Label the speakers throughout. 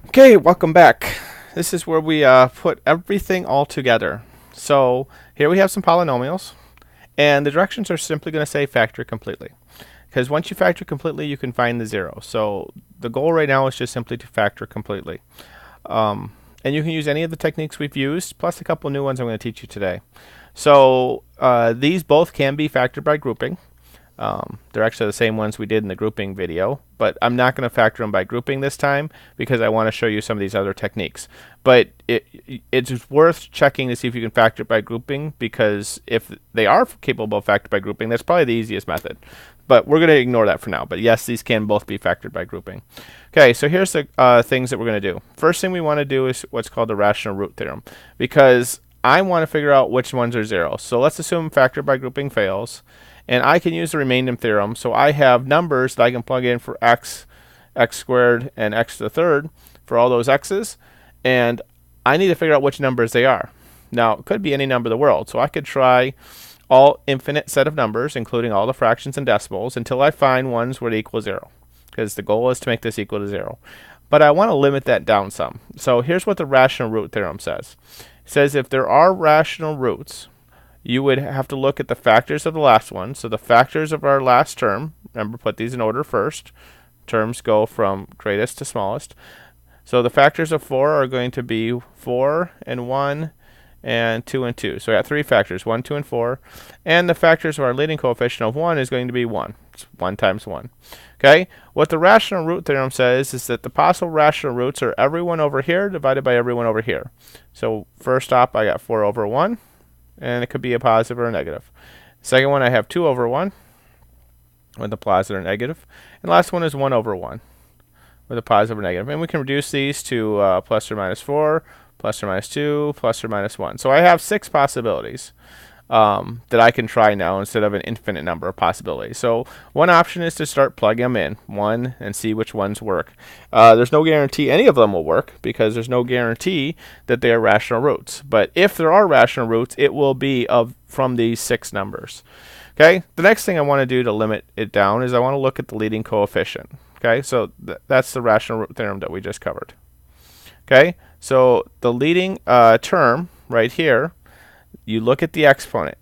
Speaker 1: Okay, welcome back. This is where we put everything all together. So here we have some polynomials, and the directions are simply going to say factor completely. Because once you factor completely, you can find the zero. So the goal right now is just simply to factor completely. And you can use any of the techniques we've used, plus a couple new ones I'm going to teach you today. So these both can be factored by grouping. They're actually the same ones we did in the grouping video, but I'm not going to factor them by grouping this time because I want to show you some of these other techniques. But it's worth checking to see if you can factor it by grouping, because if they are capable of factored by grouping, that's probably the easiest method. But we're going to ignore that for now. But yes, these can both be factored by grouping. Okay, so here's the things that we're going to do. First thing we want to do is what's called the rational root theorem, because I want to figure out which ones are zero. So let's assume factor by grouping fails. And I can use the remainder theorem, so I have numbers that I can plug in for x, x squared, and x to the third for all those x's, and I need to figure out which numbers they are. Now, it could be any number in the world, so I could try all infinite set of numbers, including all the fractions and decimals, until I find ones where they equal 0, because the goal is to make this equal to 0. But I want to limit that down some. So here's what the rational root theorem says. It says if there are rational roots, you would have to look at the factors of the last one. So the factors of our last term, remember, put these in order first. Terms go from greatest to smallest. So the factors of 4 are going to be 4 and 1 and 2 and 2. So I got three factors, 1, 2, and 4. And the factors of our leading coefficient of 1 is going to be 1. It's 1 times 1. Okay? What the rational root theorem says is that the possible rational roots are everyone over here divided by everyone over here. So first off, I got 4 over 1. And it could be a positive or a negative. Second one, I have 2 over 1 with a positive or negative. And last one is 1 over 1 with a positive or negative. And we can reduce these to plus or minus 4, plus or minus 2, plus or minus 1. So I have 6 possibilities that I can try now instead of an infinite number of possibilities. So one option is to start plugging them in, one, and see which ones work. There's no guarantee any of them will work, because there's no guarantee that they are rational roots. But if there are rational roots, it will be from these 6 numbers. Okay, the next thing I want to do to limit it down is I want to look at the leading coefficient. Okay, so that's the rational root theorem that we just covered. Okay, so the leading term right here, you look at the exponent.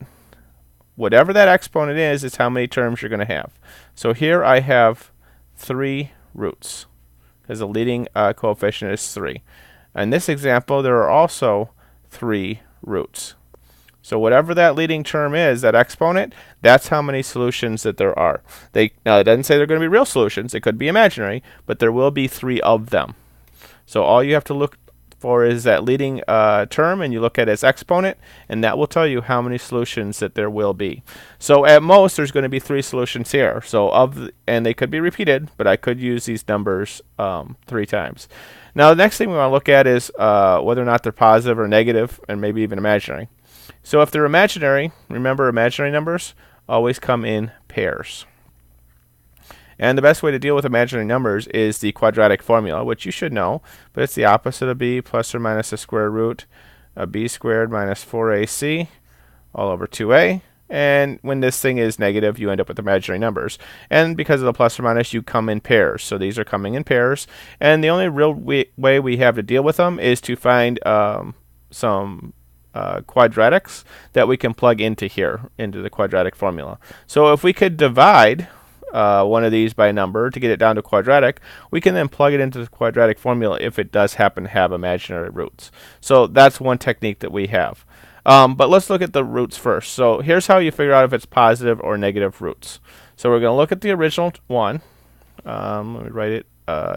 Speaker 1: Whatever that exponent is how many terms you're going to have. So here I have 3 roots, because the leading coefficient is 3. In this example, there are also 3 roots. So whatever that leading term is, that exponent, that's how many solutions that there are. Now, it doesn't say they're going to be real solutions. It could be imaginary, but there will be 3 of them. So all you have to look for is that leading term, and you look at its exponent, and that will tell you how many solutions that there will be. So at most, there's going to be 3 solutions here. So and they could be repeated, but I could use these numbers 3 times. Now, the next thing we want to look at is whether or not they're positive or negative, and maybe even imaginary. So if they're imaginary, remember, imaginary numbers always come in pairs. And the best way to deal with imaginary numbers is the quadratic formula, which you should know, but it's the opposite of b plus or minus the square root of b squared minus 4ac all over 2a. And when this thing is negative, you end up with imaginary numbers. And because of the plus or minus, you come in pairs. So these are coming in pairs. And the only real way we have to deal with them is to find some quadratics that we can plug into here, into the quadratic formula. So if we could divide one of these by a number to get it down to quadratic, we can then plug it into the quadratic formula if it does happen to have imaginary roots. So that's one technique that we have. But let's look at the roots first. So here's how you figure out if it's positive or negative roots. So we're going to look at the original one. Let me write it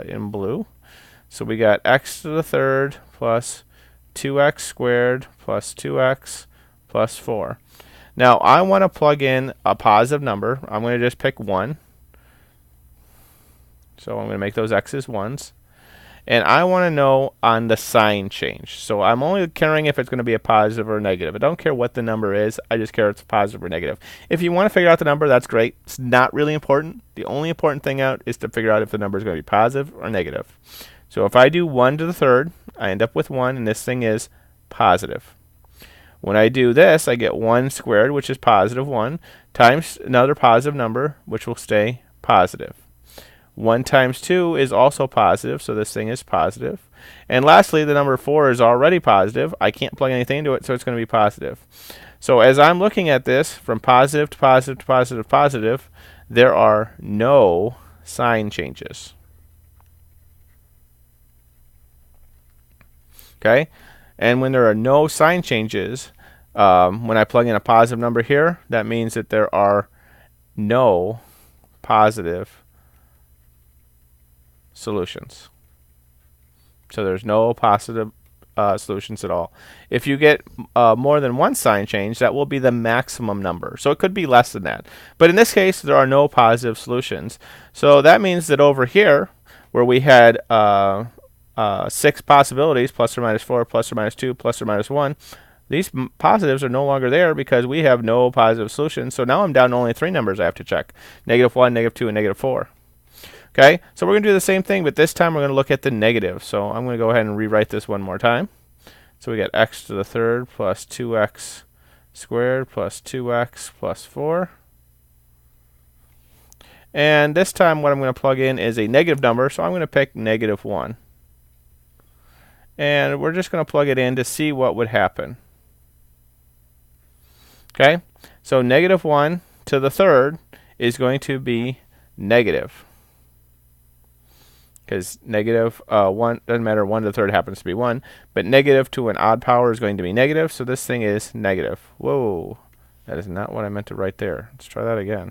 Speaker 1: in blue. So we got x to the third plus 2x squared plus 2x plus 4. Now, I want to plug in a positive number. I'm going to just pick 1. So I'm going to make those x's 1s. And I want to know on the sign change. So I'm only caring if it's going to be a positive or a negative. I don't care what the number is. I just care if it's positive or negative. If you want to figure out the number, that's great. It's not really important. The only important thing out is to figure out if the number is going to be positive or negative. So if I do 1 to the third, I end up with 1, and this thing is positive. When I do this, I get 1 squared, which is positive 1, times another positive number, which will stay positive. 1 times 2 is also positive, so this thing is positive. And lastly, the number 4 is already positive. I can't plug anything into it, so it's going to be positive. So as I'm looking at this from positive to positive to positive to positive, there are no sign changes. Okay? And when there are no sign changes, when I plug in a positive number here, that means that there are no positive solutions. So there's no positive solutions at all. If you get more than one sign change, that will be the maximum number. So it could be less than that. But in this case, there are no positive solutions. So that means that over here, where we had 6 possibilities, plus or minus 4, plus or minus 2, plus or minus 1, these positives are no longer there because we have no positive solutions. So now I'm down to only 3 numbers I have to check. -1, -2, and -4. Okay, so we're going to do the same thing, but this time we're going to look at the negative. So I'm going to go ahead and rewrite this one more time. So we got x to the third plus 2x squared plus 2x plus 4. And this time what I'm going to plug in is a negative number, so I'm going to pick -1. And we're just going to plug it in to see what would happen. Okay, so -1 to the third is going to be negative. Because -1 doesn't matter, 1 to the third happens to be 1, but negative to an odd power is going to be negative, so this thing is negative. Whoa, that is not what I meant to write there. Let's try that again.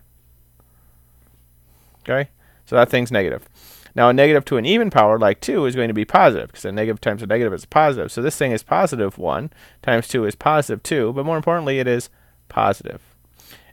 Speaker 1: Okay, so that thing's negative. Now a negative to an even power like 2 is going to be positive, because a negative times a negative is positive. So this thing is +1 times 2 is +2, but more importantly it is positive.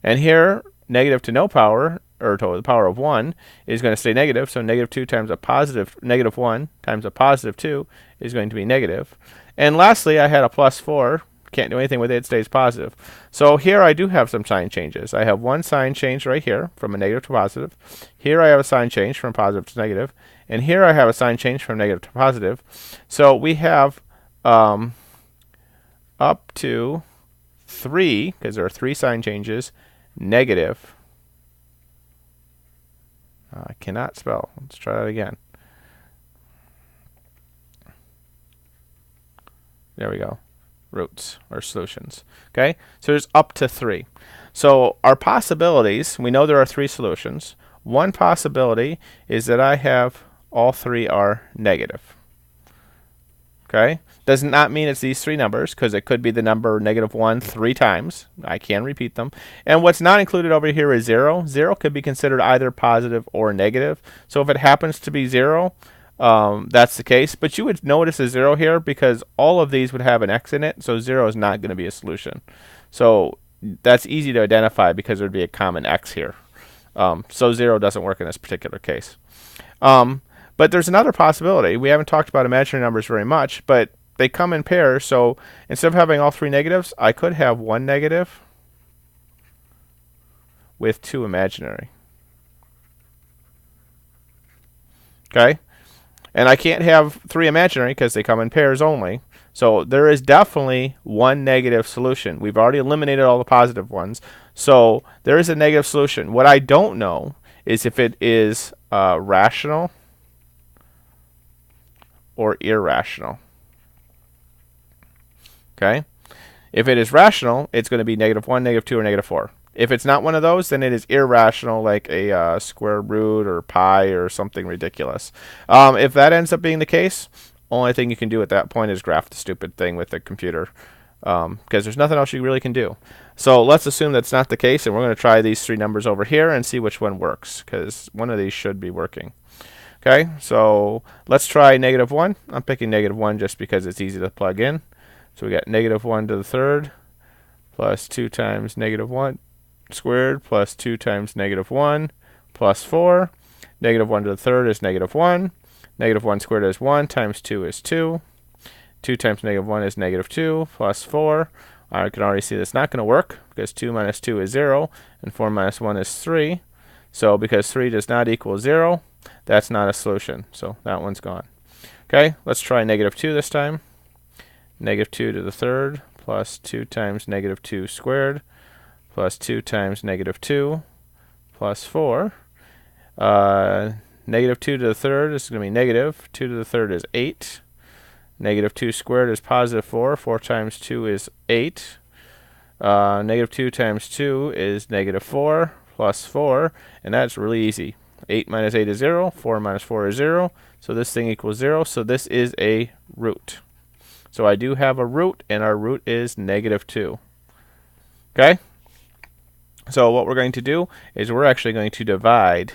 Speaker 1: And here, negative to no power, or to the power of 1, is going to stay negative. So -2 times a positive, -1 times a +2 is going to be negative. And lastly, I had a +4. Can't do anything with it. It stays positive. So here I do have some sign changes. I have one sign change right here from a negative to positive. Here I have a sign change from positive to negative. And here I have a sign change from negative to positive. So we have up to 3, because there are 3 sign changes, negative. I cannot spell. Let's try that again. There we go. Roots or solutions. Okay, so there's up to 3. So our possibilities, we know there are 3 solutions. One possibility is that I have all 3 are negative. Okay, does not mean it's these 3 numbers, because it could be the number -1 3 times. I can repeat them. And what's not included over here is 0. 0 could be considered either positive or negative. So if it happens to be 0, that's the case. But you would notice a 0 here because all of these would have an x in it. So 0 is not going to be a solution. So that's easy to identify because there would be a common x here. So 0 doesn't work in this particular case. But there's another possibility. We haven't talked about imaginary numbers very much, but they come in pairs. So instead of having all 3 negatives, I could have 1 negative with 2 imaginary. Okay? And I can't have 3 imaginary because they come in pairs only. So there is definitely 1 negative solution. We've already eliminated all the positive ones. So there is a negative solution. What I don't know is if it is rational or irrational. Okay? If it is rational, it's going to be -1, -2, or -4. If it's not one of those, then it is irrational, like a square root or pi or something ridiculous. If that ends up being the case, only thing you can do at that point is graph the stupid thing with the computer, because there's nothing else you really can do. So let's assume that's not the case, and we're going to try these 3 numbers over here and see which one works, because one of these should be working. Okay, so let's try -1. I'm picking -1 just because it's easy to plug in. So we got -1 to the third plus 2 times -1 squared plus 2 times -1 plus 4. -1 to the third is -1. -1 squared is 1 times 2 is 2. 2 times -1 is -2 plus 4. I can already see that's not going to work because 2 minus 2 is 0 and 4 minus 1 is 3. So because 3 does not equal 0, that's not a solution. So that one's gone. Okay, let's try -2 this time. -2 to the third plus 2 times -2 squared plus 2 times -2 plus 4. negative 2 to the third is going to be negative. 2 to the third is 8. Negative 2 squared is positive 4. 4 times 2 is 8. Negative 2 times 2 is negative 4 plus 4, and that's really easy. 8 minus 8 is 0. 4 minus 4 is 0. So this thing equals 0. So this is a root. So I do have a root, and our root is negative 2. Okay? So what we're going to do is we're actually going to divide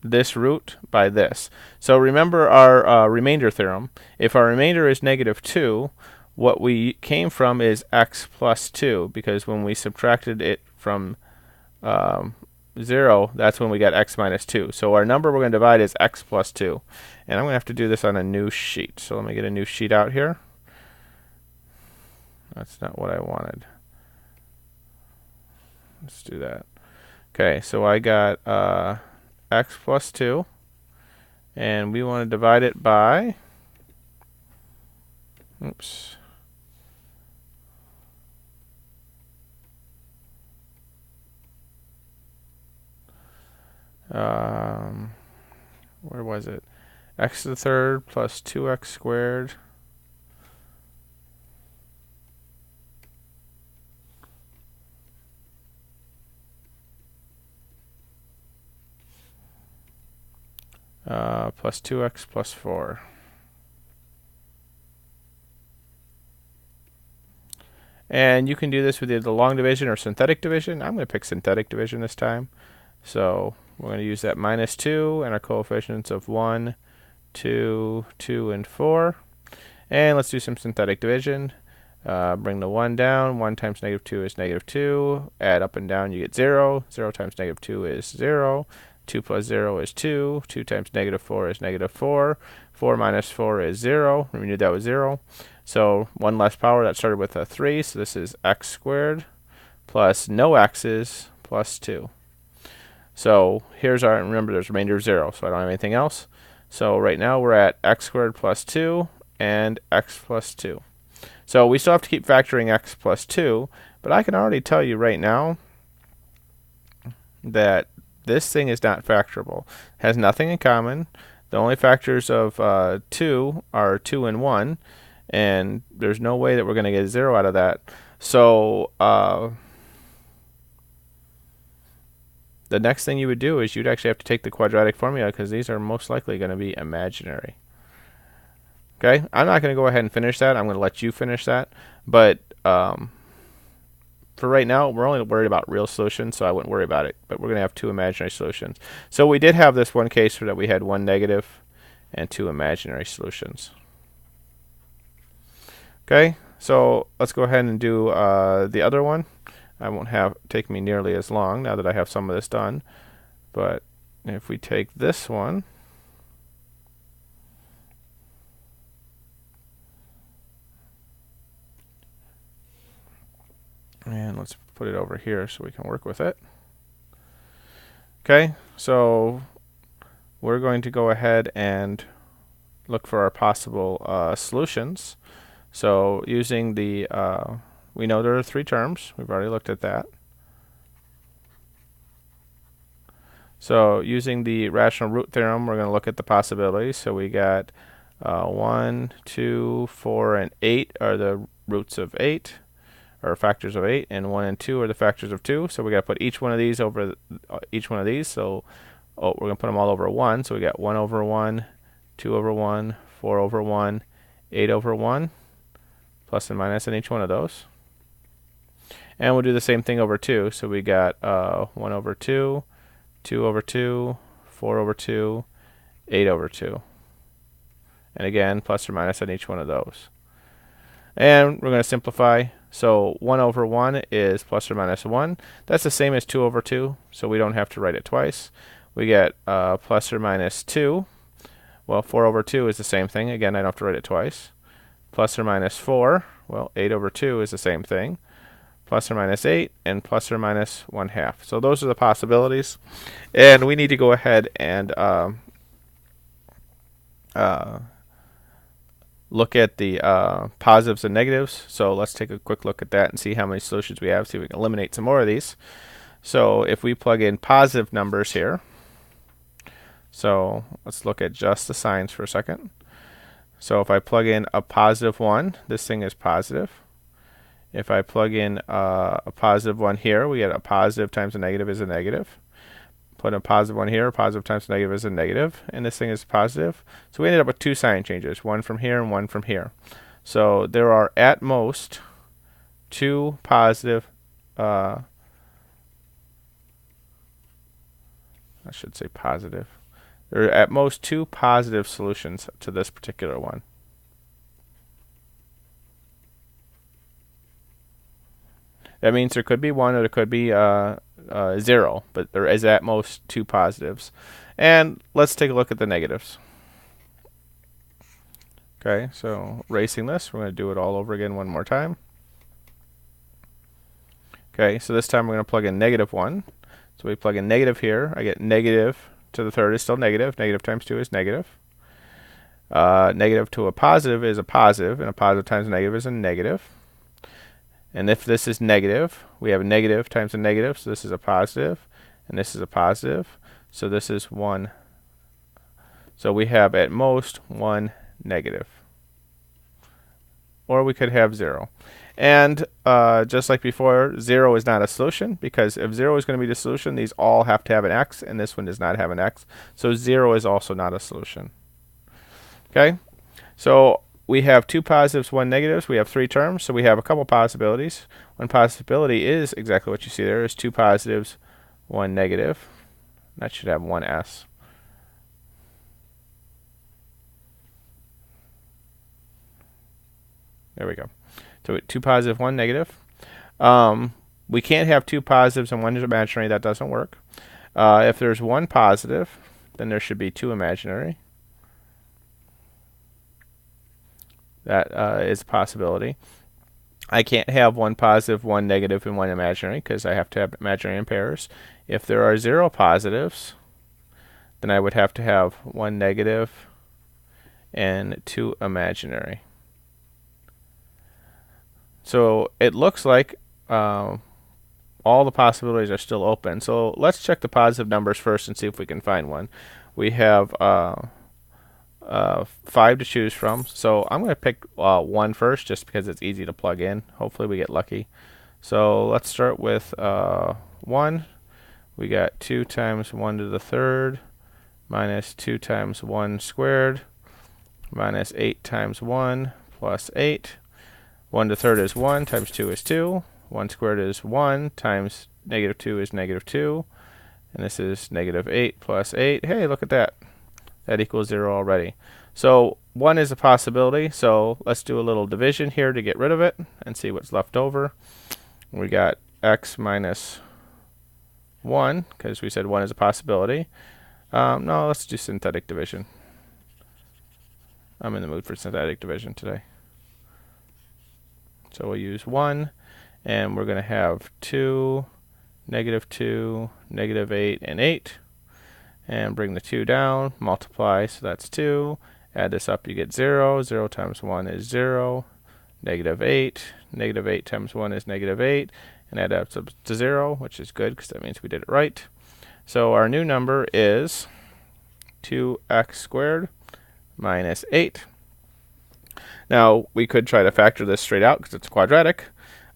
Speaker 1: this root by this. So remember our remainder theorem. If our remainder is negative 2, what we came from is x plus 2, because when we subtracted it from 0, that's when we got x minus 2. So our number we're going to divide is x plus 2. And I'm going to have to do this on a new sheet. So let me get a new sheet out here. That's not what I wanted. Let's do that. Okay, so I got x plus 2. And we want to divide it by... Oops. Where was it? X to the third plus 2x squared plus 2x plus 4. And you can do this with either the long division or synthetic division. I'm going to pick synthetic division this time. So we're going to use that minus 2 and our coefficients of 1, 2, 2, and 4. And let's do some synthetic division. Bring the 1 down. 1 times negative 2 is negative 2. Add up and down, you get 0. 0 times negative 2 is 0. 2 plus 0 is 2. 2 times negative 4 is negative 4. 4 minus 4 is 0. We knew that was 0. So 1 less power, that started with a 3. So this is x squared plus no x's plus 2. So here's our, remember there's remainder of 0, so I don't have anything else. So right now we're at x squared plus 2 and x plus 2. So we still have to keep factoring x plus 2, but I can already tell you right now that this thing is not factorable. It has nothing in common. The only factors of 2 are 2 and 1, and there's no way that we're going to get 0 out of that. So the next thing you would do is you'd actually have to take the quadratic formula, because these are most likely going to be imaginary. Okay, I'm not going to go ahead and finish that. I'm going to let you finish that. But for right now, we're only worried about real solutions, so I wouldn't worry about it. But we're going to have 2 imaginary solutions. So we did have this one case where that we had 1 negative and 2 imaginary solutions. Okay, so let's go ahead and do the other one. I won't take me nearly as long now that I have some of this done. But if we take this one, and let's put it over here so we can work with it. Okay, so we're going to go ahead and look for our possible solutions. So using the we know there are 3 terms. We've already looked at that. So using the rational root theorem, we're going to look at the possibilities. So we got 1, 2, 4, and 8 are the roots of 8, or factors of 8, and 1 and 2 are the factors of 2. So we got to put each one of these over each one of these. So we're going to put them all over 1. So we got 1 over 1, 2 over 1, 4 over 1, 8 over 1, plus and minus in each one of those. And we'll do the same thing over 2. So we got 1 over 2, 2 over 2, 4 over 2, 8 over 2. And again, plus or minus on each one of those. And we're going to simplify. So 1 over 1 is plus or minus 1. That's the same as 2 over 2, so we don't have to write it twice. We get plus or minus 2. Well, 4 over 2 is the same thing. Again, I don't have to write it twice. Plus or minus 4. Well, 8 over 2 is the same thing. Plus or minus 8, and plus or minus 1/2. So those are the possibilities. And we need to go ahead and look at the positives and negatives. So let's take a quick look at that and see how many solutions we have, see if we can eliminate some more of these. So if we plug in positive numbers here, So let's look at just the signs for a second. So if I plug in a positive 1, this thing is positive. If I plug in a positive 1 here, we get a positive times a negative is a negative. Put a positive 1 here, positive times a negative is a negative, and this thing is positive. So we ended up with 2 sign changes, one from here and one from here. So there are at most 2 positive, I should say positive. There are at most 2 positive solutions to this particular one. That means there could be 1 or there could be 0, but there is at most 2 positives. And let's take a look at the negatives. Okay, so erasing this, we're going to do it all over again one more time. Okay, so this time we're going to plug in negative 1. So we plug in negative here. I get negative to the third is still negative. Negative times 2 is negative. Negative to a positive is a positive, and a positive times a negative is a negative. And if this is negative, we have a negative times a negative, so this is a positive, and this is a positive, so this is 1. So we have at most 1 negative. Or we could have 0. And just like before, 0 is not a solution, because if 0 is going to be the solution, these all have to have an x, and this one does not have an x. So 0 is also not a solution. Okay? So we have 2 positives, 1 negatives. We have 3 terms, so we have a couple possibilities. One possibility is exactly what you see there, is 2 positives, 1 negative. That should have 1 s. There we go. So 2 positive, 1 negative. We can't have 2 positives and 1 is imaginary. That doesn't work. If there's 1 positive, then there should be 2 imaginary. That is a possibility. I can't have 1 positive, 1 negative, and 1 imaginary because I have to have imaginary in pairs. If there are 0 positives, then I would have to have 1 negative and 2 imaginary. So it looks like all the possibilities are still open. So let's check the positive numbers first and see if we can find one. We have 5 to choose from. So I'm going to pick 1 first just because it's easy to plug in. Hopefully we get lucky. So let's start with 1. We got 2 times 1 to the third minus 2 times 1 squared minus 8 times 1 plus 8. 1 to the third is 1 times 2 is 2. 1 squared is 1 times negative 2 is negative 2. And this is negative 8 plus 8. Hey, look at that. That equals 0 already. So 1 is a possibility. So let's do a little division here to get rid of it and see what's left over. We got x minus 1 because we said 1 is a possibility. No, let's do synthetic division. I'm in the mood for synthetic division today. So we'll use 1, and we're going to have 2, negative 8, and 8. And bring the 2 down, multiply, so that's 2. Add this up, you get 0. 0 times 1 is 0. Negative 8. Negative 8 times 1 is negative 8. And add up to 0, which is good because that means we did it right. So our new number is 2x squared minus 8. Now, we could try to factor this straight out because it's quadratic.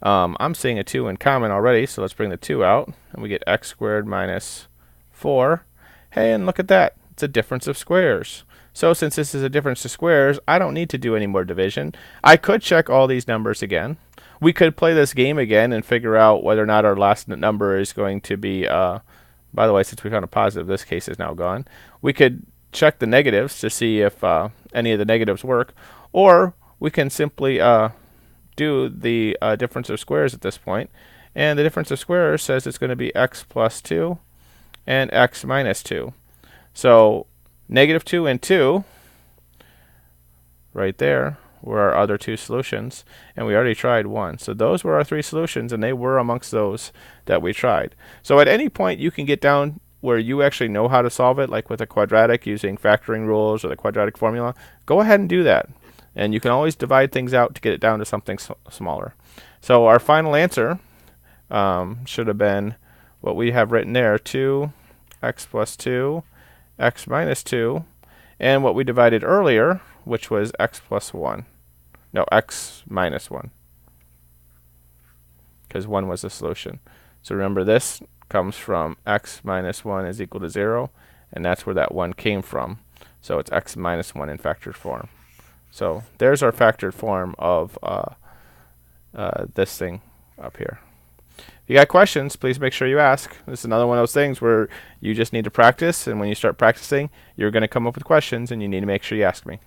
Speaker 1: I'm seeing a 2 in common already, so let's bring the 2 out. And we get x squared minus 4. Hey, and look at that. It's a difference of squares. So since this is a difference of squares, I don't need to do any more division. I could check all these numbers again. We could play this game again and figure out whether or not our last number is going to be, by the way, since we found a positive, this case is now gone. We could check the negatives to see if any of the negatives work, or we can simply do the difference of squares at this point. And the difference of squares says it's going to be x plus 2 and x minus 2. So negative 2 and 2, right there, were our other 2 solutions. And we already tried 1. So those were our 3 solutions, and they were amongst those that we tried. So at any point, you can get down where you actually know how to solve it, like with a quadratic using factoring rules or the quadratic formula. Go ahead and do that. And you can always divide things out to get it down to something smaller. So our final answer should have been what we have written there, 2x plus 2 x minus 2, and what we divided earlier, which was x plus 1. No, x minus 1, because 1 was the solution. So remember, this comes from x minus 1 is equal to 0, and that's where that 1 came from. So it's x minus 1 in factored form. So there's our factored form of this thing up here. If you got questions, please make sure you ask. This is another one of those things where you just need to practice, and when you start practicing, you're going to come up with questions, and you need to make sure you ask me.